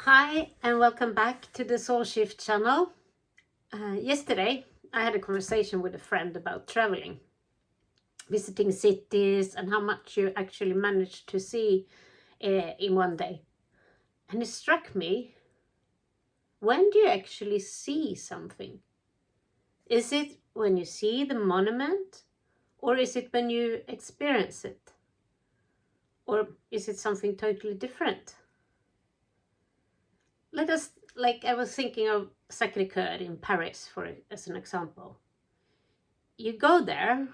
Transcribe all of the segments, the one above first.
Hi and welcome back to the Soul Shift channel. Yesterday I had a conversation with a friend about traveling, visiting cities and how much you actually manage to see in one day. And it struck me, when do you actually see something? Is it when you see the monument, or is it when you experience it? Or is it something totally different? I was thinking of Sacré-Cœur in Paris as an example. You go there,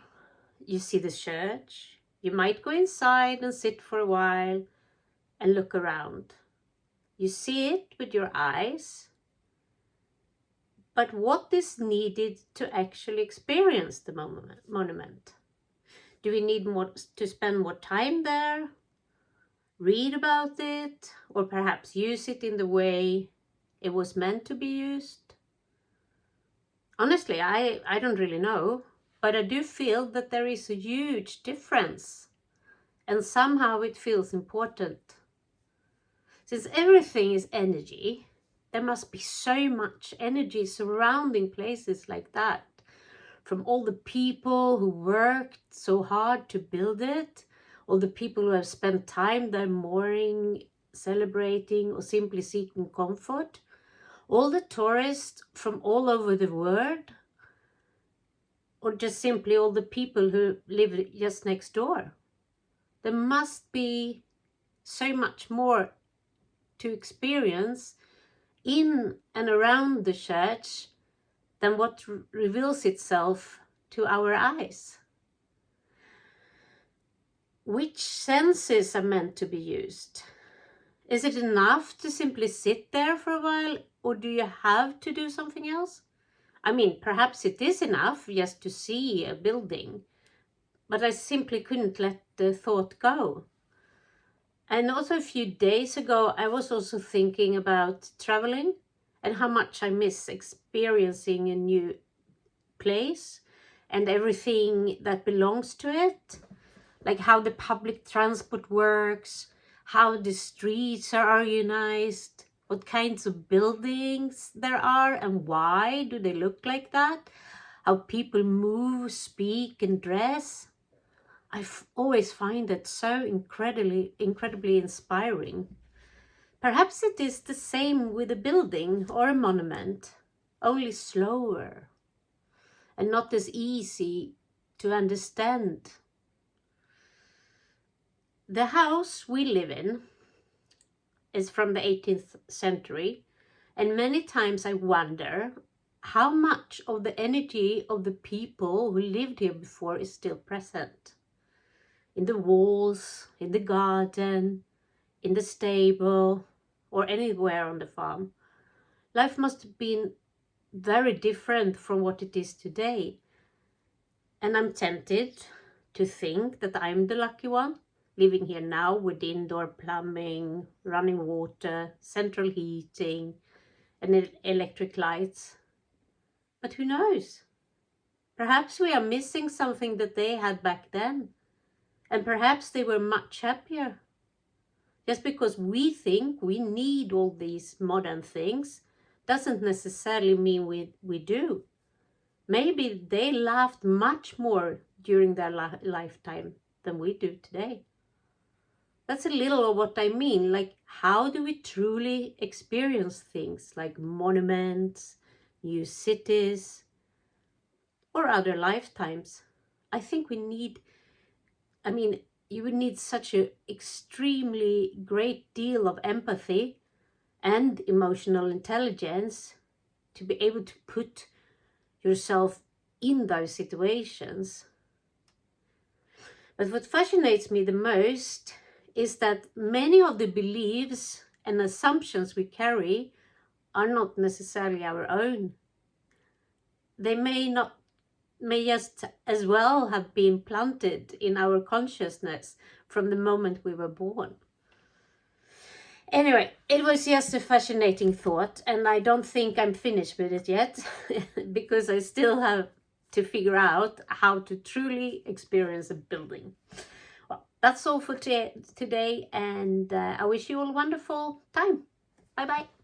you see the church, you might go inside and sit for a while and look around. You see it with your eyes, but what is needed to actually experience the monument? Do we need to spend more time there, read about it, or perhaps use it in the way it was meant to be used? Honestly, I don't really know, but I do feel that there is a huge difference, and somehow it feels important. Since everything is energy, there must be so much energy surrounding places like that, from all the people who worked so hard to build it, all the people who have spent time there mourning, celebrating, or simply seeking comfort, all the tourists from all over the world, or just simply all the people who live just next door. There must be so much more to experience in and around the church than what reveals itself to our eyes. Which senses are meant to be used? Is it enough to simply sit there for a while, or do you have to do something else? I mean, perhaps it is enough just to see a building, but I simply couldn't let the thought go. And also a few days ago, I was also thinking about traveling and how much I miss experiencing a new place and everything that belongs to it, like how the public transport works, how the streets are organized, what kinds of buildings there are and why do they look like that, how people move, speak and dress. I always find it so incredibly inspiring. Perhaps it is the same with a building or a monument, only slower and not as easy to understand. The house we live in is from the 18th century, and many times I wonder how much of the energy of the people who lived here before is still present. In the walls, in the garden, in the stable, or anywhere on the farm. Life must have been very different from what it is today. And I'm tempted to think that I'm the lucky one, living here now with indoor plumbing, running water, central heating, and electric lights. But who knows? Perhaps we are missing something that they had back then. And perhaps they were much happier. Just because we think we need all these modern things doesn't necessarily mean we do. Maybe they laughed much more during their lifetime than we do today. That's a little of what I mean. Like, how do we truly experience things like monuments, new cities, or other lifetimes? I think you would need such an extremely great deal of empathy and emotional intelligence to be able to put yourself in those situations. But what fascinates me the most is that many of the beliefs and assumptions we carry are not necessarily our own. They may just as well have been planted in our consciousness from the moment we were born. Anyway, it was just a fascinating thought, and I don't think I'm finished with it yet because I still have to figure out how to truly experience a building. Well, that's all for today, and I wish you all a wonderful time. Bye bye.